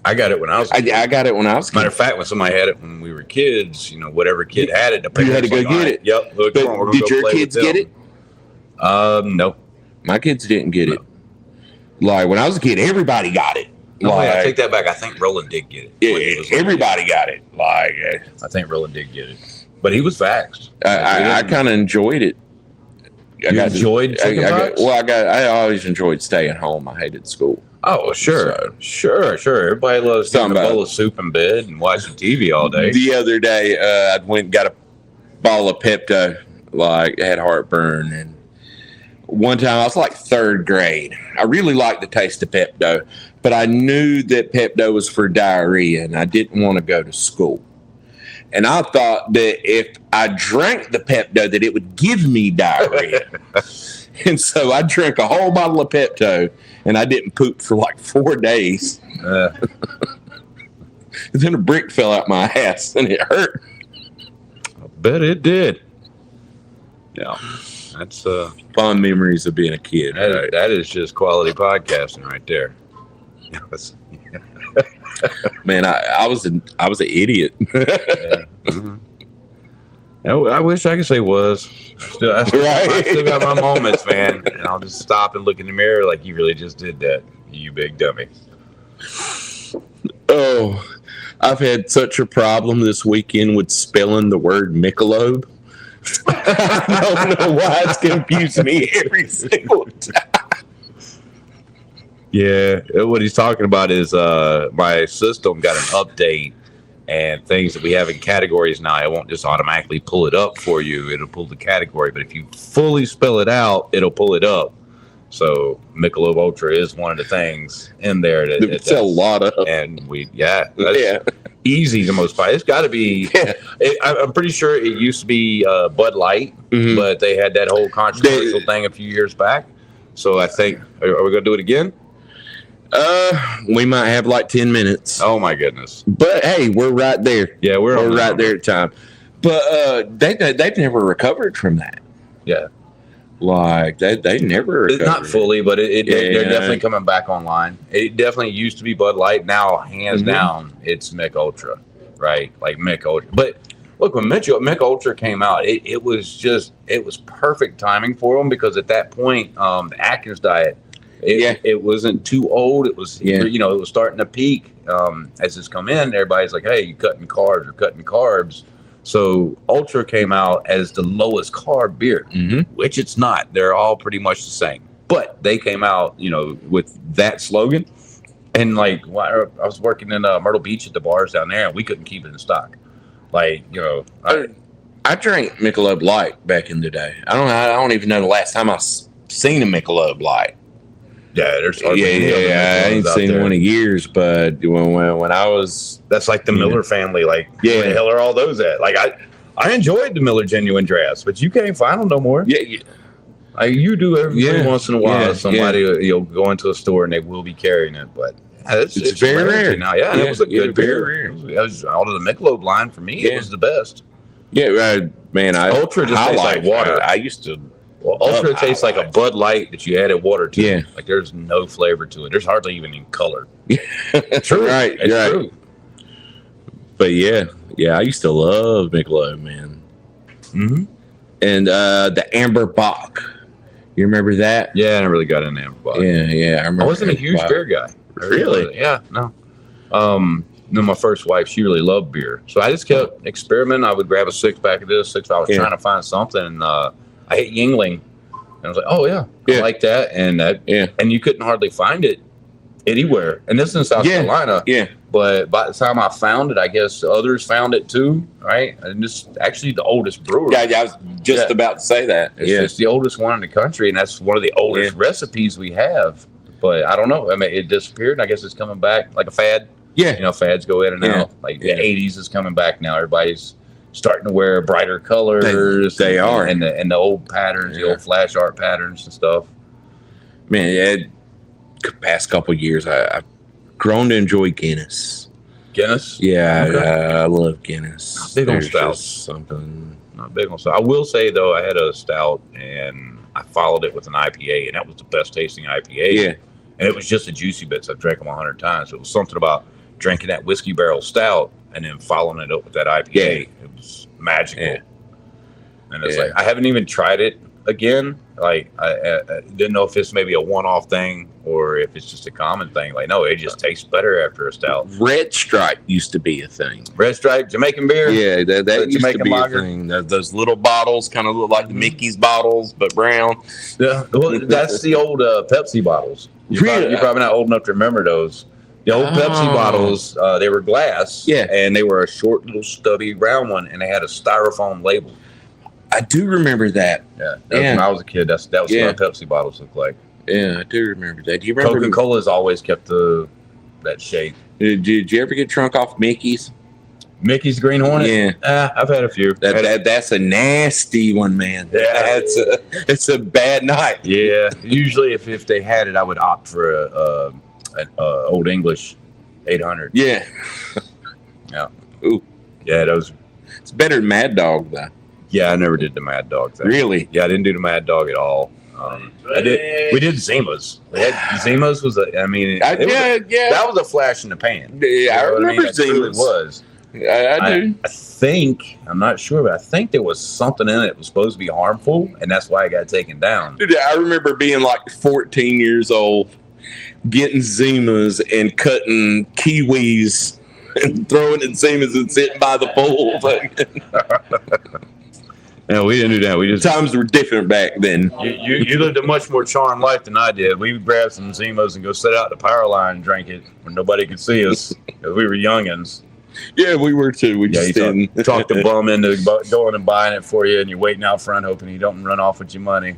I got it when I was a kid. I got it when I was a kid. Matter of fact, when somebody had it when we were kids, whatever kid had it, the parents you had to go get it. Yep. Look, but on, did your kids get it? No. My kids didn't get it. Like when I was a kid, everybody got it. No, I take that back. I think Roland did get it. Yeah, everybody got it. Like I think Roland did get it, but he was vaxxed. I kind of enjoyed it. Enjoyed chickenpox? I always enjoyed staying home. I hated school. Oh, sure. Everybody loves eating a bowl of soup in bed and watching TV all day. The other day, I went and got a bottle of Pepto. Like, I had heartburn, and one time I was like third grade. I really liked the taste of Pepto, but I knew that Pepto was for diarrhea, and I didn't want to go to school. And I thought that if I drank the Pepto, that it would give me diarrhea. And so I drank a whole bottle of Pepto, and I didn't poop for like 4 days. And then a brick fell out my ass, and it hurt. I bet it did. Yeah, that's fond memories of being a kid. That is just quality podcasting right there. Man, I was an idiot. I wish I could say was. I still got my moments, man. And I'll just stop and look in the mirror like you really just did that, you big dummy. Oh, I've had such a problem this weekend with spelling the word Michelob. I don't know why it's confused me every single time. Yeah, what he's talking about is my system got an update and things that we have in categories now. It won't just automatically pull it up for you. It'll pull the category, but if you fully spell it out, it'll pull it up. So Michelob Ultra is one of the things in there that it's a lot of, and that's easy the most part. It's got to be. Yeah. I'm pretty sure it used to be Bud Light, but they had that whole controversial thing a few years back. So I think are we gonna do it again? We might have like 10 minutes. Oh my goodness! But hey, we're right there. Yeah, we're right there at time. But they've never recovered from that. Yeah. Like they never recovered. Not fully, but they're Yeah. definitely coming back online. It definitely used to be Bud Light. Now, hands Mhm. down, it's Mick Ultra, right? Like Mick Ultra. But look, when Mick Ultra came out, it was perfect timing for them because at that point, the Atkins diet, it wasn't too old. It was, it was starting to peak. As it's come in, everybody's like, hey, you cutting carbs. So Ultra came out as the lowest carb beer, which it's not. They're all pretty much the same. But they came out, with that slogan. And like, I was working in Myrtle Beach at the bars down there, and we couldn't keep it in stock. Like, I drank Michelob Light back in the day. I don't even know the last time I seen a Michelob Light. Yeah, there's I ain't seen one in years. But when I was, that's like the Miller family. Like, where the hell are all those at? Like, I enjoyed the Miller Genuine Drafts, but you can't find them no more. Yeah. You do every once in a while. Somebody you'll go into a store and they will be carrying it, but it's very rare now. Yeah, it was a good beer. It was out of the Michelob line for me. It was the best. Yeah, man. Ultra just tastes like water. I used to. Well, Ultra tastes like a Bud Light that you added water to. Yeah. Like there's no flavor to it. There's hardly even any color. True. Right. It's true. But I used to love Michelob, man. Mm-hmm. And the Amber Bock. You remember that? Yeah, I never really got into Amber Bock. Yeah. I wasn't a huge beer guy. Really? Yeah, no. My first wife, she really loved beer. So I just kept experimenting. I would grab a 6-pack of this, I was trying to find something. And I hit Yingling. And I was like, oh, yeah, I like that. And and you couldn't hardly find it anywhere. And this is in South Carolina. Yeah. But by the time I found it, I guess others found it too, right? And this is actually the oldest brewery. Yeah, I was just about to say that. It's the oldest one in the country, and that's one of the oldest recipes we have. But I don't know. I mean, it disappeared, and I guess it's coming back like a fad. Yeah. Fads go in and out. Like the 80s is coming back now. Everybody's starting to wear brighter colors. They are. And the old patterns, the old flash art patterns and stuff. Man, past couple of years, I've grown to enjoy Guinness. Guinness? Yeah, okay. I love Guinness. Not big on stout. Something. Not big on stout. I will say, though, I had a stout, and I followed it with an IPA, and that was the best tasting IPA. Yeah. And it was just the juicy bits. I've drank them 100 times. It was something about drinking that whiskey barrel stout and then following it up with that IPA. It was magical. Yeah. And it's like, I haven't even tried it again. Like, I didn't know if this may be a one-off thing or if it's just a common thing. Like, no, it just tastes better after a stout. Red Stripe used to be a thing. Red Stripe, Jamaican beer? Yeah, that used Jamaican to be lager. a thing. Those little bottles kind of look like the Mickey's bottles, but brown. Yeah, well, that's the old Pepsi bottles. You're probably not old enough to remember those. The old Pepsi bottles, they were glass, and they were a short, little, stubby, round one, and they had a styrofoam label. I do remember that. Yeah, that was when I was a kid. That was what Pepsi bottles looked like. Yeah, I do remember that. Do you remember Coca-Cola's always kept that shape. Did you ever get drunk off Mickey's? Mickey's Green Hornet? Yeah. I've had a few. That's a nasty one, man. Yeah. It's a bad night. Yeah. Usually if they had it, I would opt for an Old English 800. Yeah. Yeah. Ooh. Yeah, those. It's better than Mad Dog, though. Yeah, I never did the Mad Dog thing. Really? Yeah, I didn't do the Mad Dog at all. We did Zimas. Zimas was that was a flash in the pan. Yeah, I remember Zimas. It really was. I do. I think, I'm not sure, but I think there was something in it that was supposed to be harmful, and that's why it got taken down. Dude, I remember being like 14 years old, getting Zimas and cutting kiwis and throwing in Zimas and sitting by the pool. No, we didn't do that. We just times were different back then. You lived a much more charmed life than I did. We would grab some Zimas and go sit out the power line and drink it when nobody could see us because we were youngins. Yeah, we were too. We just didn't talk the bum into going and buying it for you, and you're waiting out front hoping he don't run off with your money.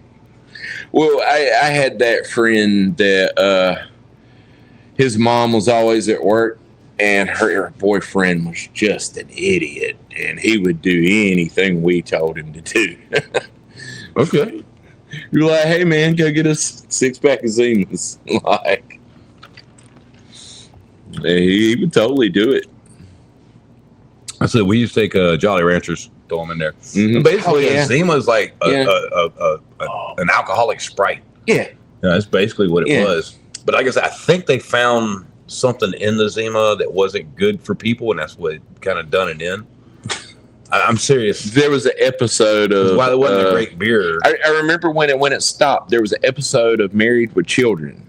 Well, I had that friend that his mom was always at work, and her boyfriend was just an idiot, and he would do anything we told him to do. Okay. You're like, hey, man, go get us 6-pack of Zimas. Like, he would totally do it. I said we used to take Jolly Ranchers, throw them in there. Mm-hmm. Basically, Zima is like a an alcoholic Sprite. Yeah. That's basically what it was. But like I said, I think they found something in the Zima that wasn't good for people, and that's what kind of done it in. I'm serious. There was an episode of why there wasn't a great beer. I remember when it stopped. There was an episode of Married with Children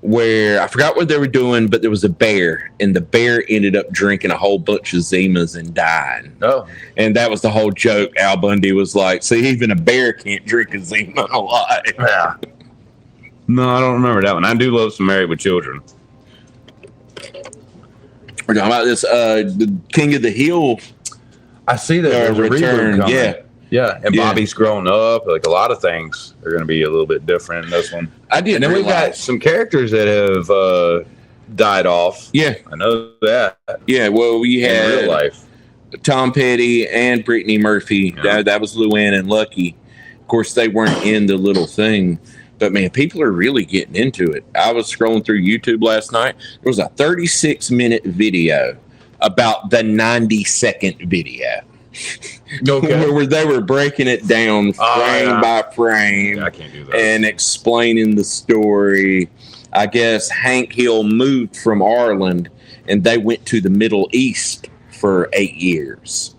where I forgot what they were doing, but there was a bear, and the bear ended up drinking a whole bunch of Zimas and dying. Oh, and that was the whole joke. Al Bundy was like, "See, even a bear can't drink a Zima alive." Yeah. No, I don't remember that one. I do love some Married with Children. We're talking about this, the King of the Hill. I see that there's a return. reboot coming. Yeah. And Bobby's grown up. Like a lot of things are going to be a little bit different in this one. I didn't. And then we've got some characters that have died off. Yeah, I know that. Yeah, well, we had in real life Tom Petty and Brittany Murphy. Yeah. That was Luann and Lucky. Of course, they weren't in the little thing. But, man, people are really getting into it. I was scrolling through YouTube last night. There was a 36-minute video about the 90-second video. Okay. Where they were breaking it down frame by frame. I can't do that. And explaining the story. I guess Hank Hill moved from Ireland, and they went to the Middle East for 8 years.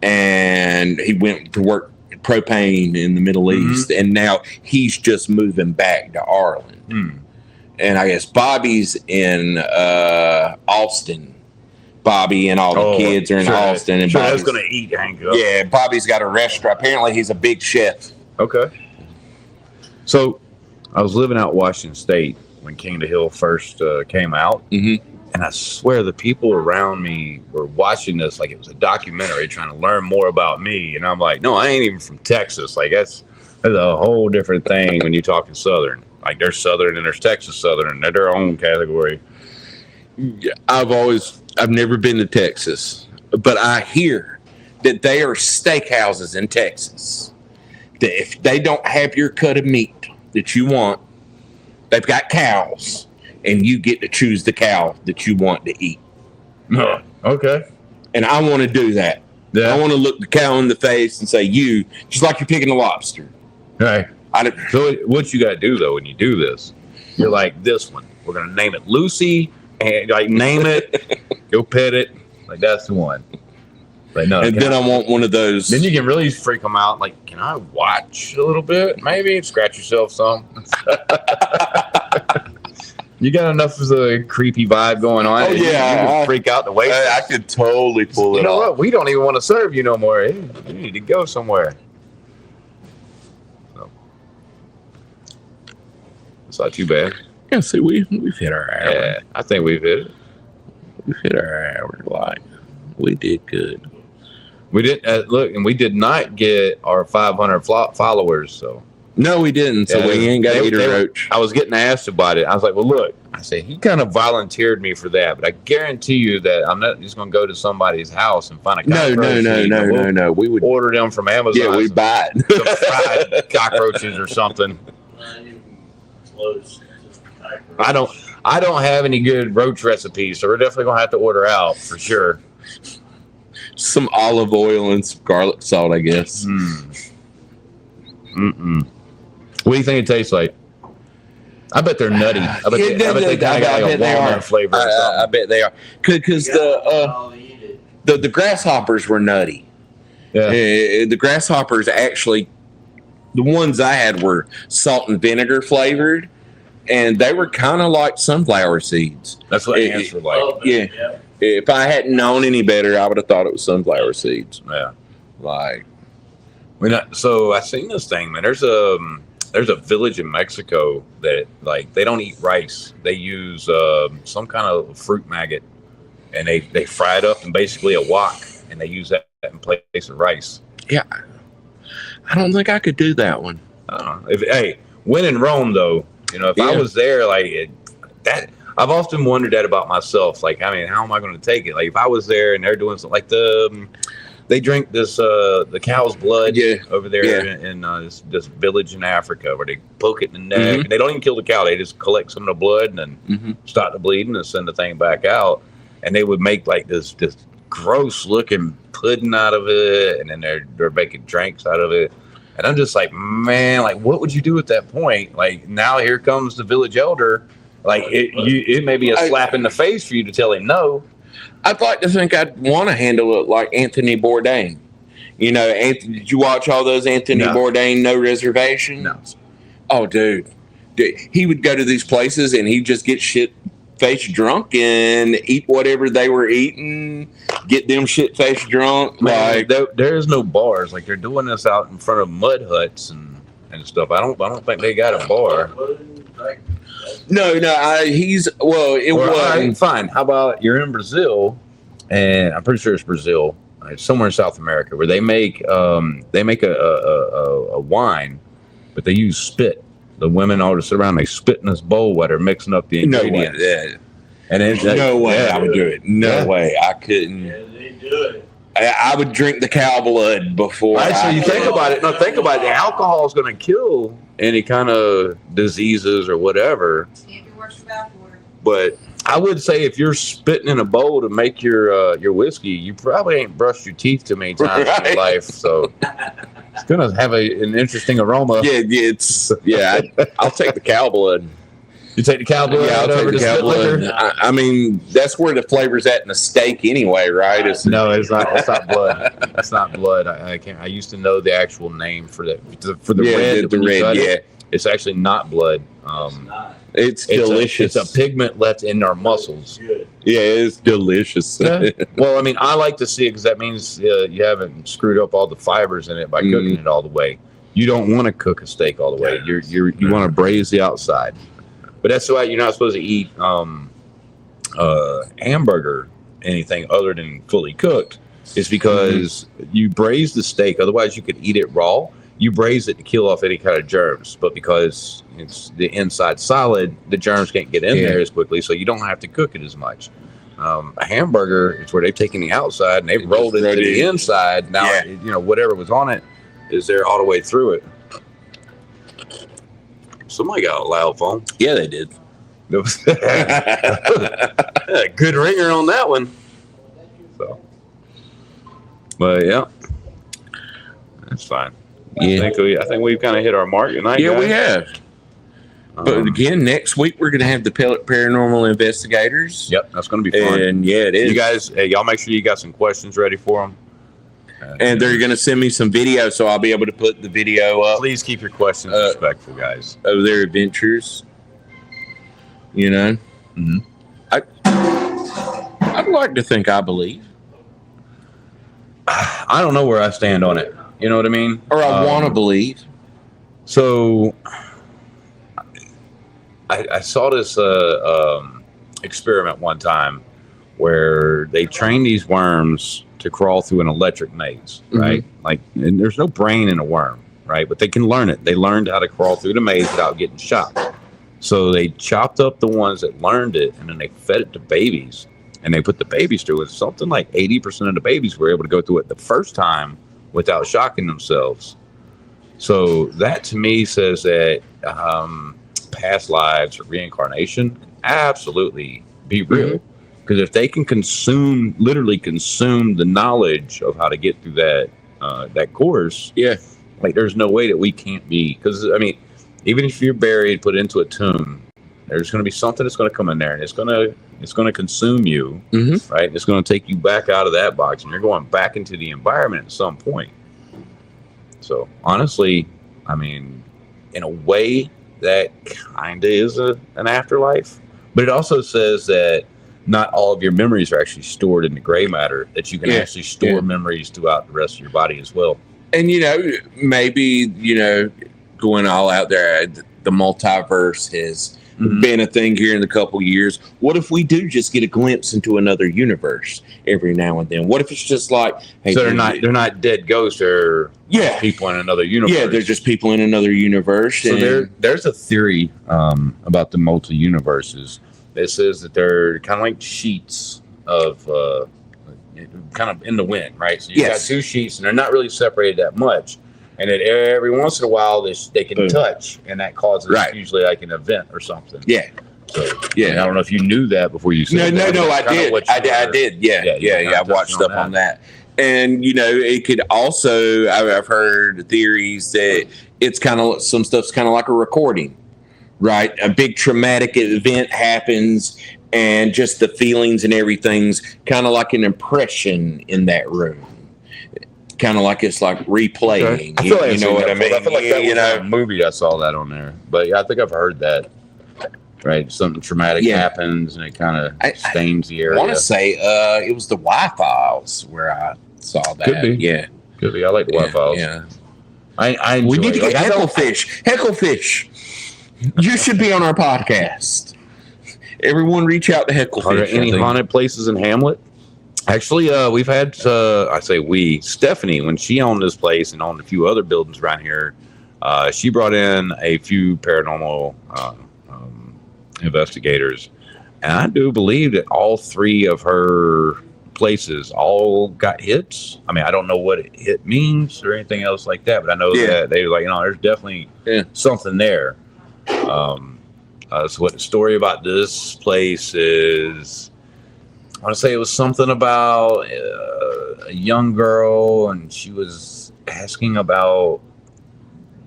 And he went to work propane in the Middle East, and now he's just moving back to Ireland. And I guess Bobby's in Austin. Bobby and all the kids are in Austin, and Bobby's going to eat Hank up. Yeah, Bobby's got a restaurant. Apparently, he's a big chef. Okay. So, I was living out Washington State when King of the Hill first came out. And I swear the people around me were watching this like it was a documentary trying to learn more about me. And I'm like, no, I ain't even from Texas. Like, that's a whole different thing when you're talking Southern. Like, there's Southern and there's Texas Southern. They're their own category. I've never been to Texas, but I hear that they are steakhouses in Texas. That if they don't have your cut of meat that you want, they've got cows. And you get to choose the cow that you want to eat. Oh, okay. And I want to do that. Yeah. I want to look the cow in the face and say, you, just like you're picking a lobster. Right. So what you got to do, though, when you do this, you're like, this one, we're going to name it Lucy, and like name it, go pet it. Like, that's the one. Like, no, and then I want one of those. Then you can really freak them out. Like, can I watch a little bit? Maybe scratch yourself some. You got enough of the creepy vibe going on. Oh, yeah. You can freak out the way. I could totally pull it off. You know what? We don't even want to serve you no more. You need to go somewhere. So, it's not too bad. Yeah, see, we've hit our hour. Yeah, I think we've hit it. We've hit our hour. Like, we did good. We did look, and we did not get our 500 followers. So no, we didn't. So we ain't got to eat a roach. I was getting asked about it. I was like, well, look. I said, he kind of volunteered me for that, but I guarantee you that I'm not just going to go to somebody's house and find a cockroach. No. We would order them from Amazon. Yeah, we'd buy it. Some fried cockroaches or something. I don't have any good roach recipes, so we're definitely going to have to order out for sure. Some olive oil and some garlic salt, I guess. What do you think it tastes like? I bet they're nutty. I bet they kind of got like a walnut flavor or something. I bet they are. Because the grasshoppers were nutty. Yeah. The grasshoppers actually, the ones I had were salt and vinegar flavored, and they were kind of like sunflower seeds. That's what ants were like. Yeah. If I hadn't known any better, I would have thought it was sunflower seeds. Yeah. Like. So I seen this thing, man. There's a village in Mexico that like they don't eat rice. They use some kind of fruit maggot, and they fry it up in basically a wok, and they use that in place of rice. Yeah, I don't think I could do that one. When in Rome, though, if I was there, that I've often wondered that about myself. Like, I mean, how am I going to take it? Like, if I was there and they're doing something like they drink this the cow's blood over there in this village in Africa where they poke it in the neck. And they don't even kill the cow. They just collect some of the blood and then stop the bleeding and send the thing back out. And they would make like this gross looking pudding out of it, and then they're making drinks out of it. And I'm just like, man, like, what would you do at that point? Like, now here comes the village elder. Like, it may be a slap in the face for you to tell him no. I'd like to think I'd want to handle it like Anthony Bourdain. You know, did you watch all those Anthony Bourdain No Reservations? No. Oh, dude. He would go to these places and he'd just get shit-faced drunk and eat whatever they were eating, get them shit-faced drunk. Man, like there's no bars. Like, they're doing this out in front of mud huts and stuff. I don't think they got a bar. No, it wasn't. Fine. How about you're in Brazil, and I'm pretty sure it's Brazil. It's somewhere in South America where they make a wine, but they use spit. The women all just sit around, they spit in this bowl while they're mixing up the ingredients. No way. And then, no way I would do it. No way. I couldn't. Yeah, they do it. I would drink the cow blood before. Right, so you think about it. No, think about it. The alcohol is going to kill any kind of diseases or whatever. But I would say if you're spitting in a bowl to make your whiskey, you probably ain't brushed your teeth too many times in your life. So it's going to have an interesting aroma. Yeah, I'll take the cow blood. You take the cow blood? Yeah, I'll take the cow blood. I mean, that's where the flavor's at in a steak anyway, right? No, it's not. It's not blood. It's not blood. I can't. I used to know the actual name for that. For the red. The red. Yeah. It's actually not blood. It's delicious. It's a pigment left in our muscles. Yeah, it's delicious. Yeah. Well, I mean, I like to see it because that means you haven't screwed up all the fibers in it by cooking it all the way. You don't want to cook a steak all the way. You want to braise the outside. But that's why you're not supposed to eat hamburger, anything other than fully cooked. It's because you braise the steak. Otherwise, you could eat it raw. You braise it to kill off any kind of germs. But because it's the inside solid, the germs can't get in there as quickly, so you don't have to cook it as much. A hamburger is where they've taken the outside and they've rolled it to the inside. Now, whatever was on it is there all the way through it. Somebody got a loud phone. Yeah, they did. Good ringer on that one. So, but yeah, that's fine. Yeah. I think we've kind of hit our mark tonight. Yeah, guys. we have. But again, next week we're going to have the paranormal investigators. Yep, that's going to be fun. And yeah, it is. You guys, y'all make sure you got some questions ready for them. And they're going to send me some video, so I'll be able to put the video up. Please keep your questions respectful, guys. Of their adventures. You know? Mm-hmm. I'd like to think I believe. I don't know where I stand on it. You know what I mean? Or I want to believe. So, I saw this experiment one time where they trained these worms to crawl through an electric maze, right? Like, and there's no brain in a worm, right? But they can learn it. They learned how to crawl through the maze without getting shot. So they chopped up the ones that learned it, and then they fed it to babies, and they put the babies through it. Something like 80% of the babies were able to go through it the first time without shocking themselves. So that to me says that past lives or reincarnation absolutely be real. Because if they can literally consume the knowledge of how to get through that course, like there's no way that we can't be. Because I mean, even if you're buried, put into a tomb, there's going to be something that's going to come in there, and it's going to consume you, right? It's going to take you back out of that box, and you're going back into the environment at some point. So honestly, I mean, in a way, that kind of is an afterlife, but it also says that not all of your memories are actually stored in the gray matter, that you can actually store memories throughout the rest of your body as well. And, maybe, going all out there, the multiverse has been a thing here in a couple years. What if we do just get a glimpse into another universe every now and then? What if it's just like, hey, so they're not dead ghosts, they're people in another universe. Yeah, they're just people in another universe. So there's a theory about the multi-universes that says that they're kind of like sheets of kind of in the wind, right? So you've got two sheets, and they're not really separated that much. And then every once in a while, they can touch, and that causes usually like an event or something. Yeah. So I don't know if you knew that before you said No, I did. I did. Yeah. I watched up on that. And it could also. I've heard theories that it's kind of some stuff's kind of like a recording, right? A big traumatic event happens, and just the feelings and everything's kind of like an impression in that room. Kind of like it's like replaying. I feel like you know what I mean? I feel like that was a movie. I saw that on there, but yeah, I think I've heard that. Right, something traumatic happens, and it kind of stains the area. I want to say it was the Y-Files where I saw that. Could be. Yeah, could be. I like the Y-Files. Yeah, I we need to get like, Hecklefish. You should be on our podcast. Everyone, reach out to Hecklefish. Are there any haunted places in Hamlet? Actually, we've had. Stephanie, when she owned this place and owned a few other buildings around here, she brought in a few paranormal investigators, and I do believe that all three of her places all got hits. I mean, I don't know what hit means or anything else like that, but I know that they were like, there's definitely something there. So what the story about this place is, I want to say it was something about a young girl, and she was asking about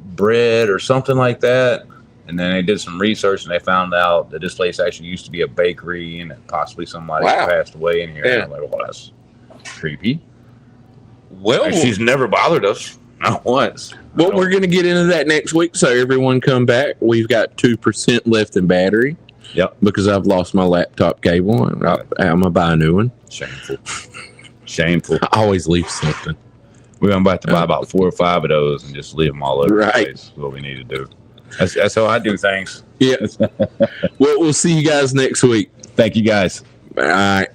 bread or something like that. And then they did some research, and they found out that this place actually used to be a bakery, and that possibly somebody passed away in here. And I'm like, well, that's creepy. Well, and she's never bothered us, not once. Well, we're going to get into that next week, so everyone come back. We've got 2% left in battery. Yep. Because I've lost my laptop cable, and I'm going to buy a new one. Shameful. I always leave something. We're about to buy about 4 or 5 of those and just leave them all over the place. That's what we need to do. That's how I do things. Yeah. Well, we'll see you guys next week. Thank you, guys. All right.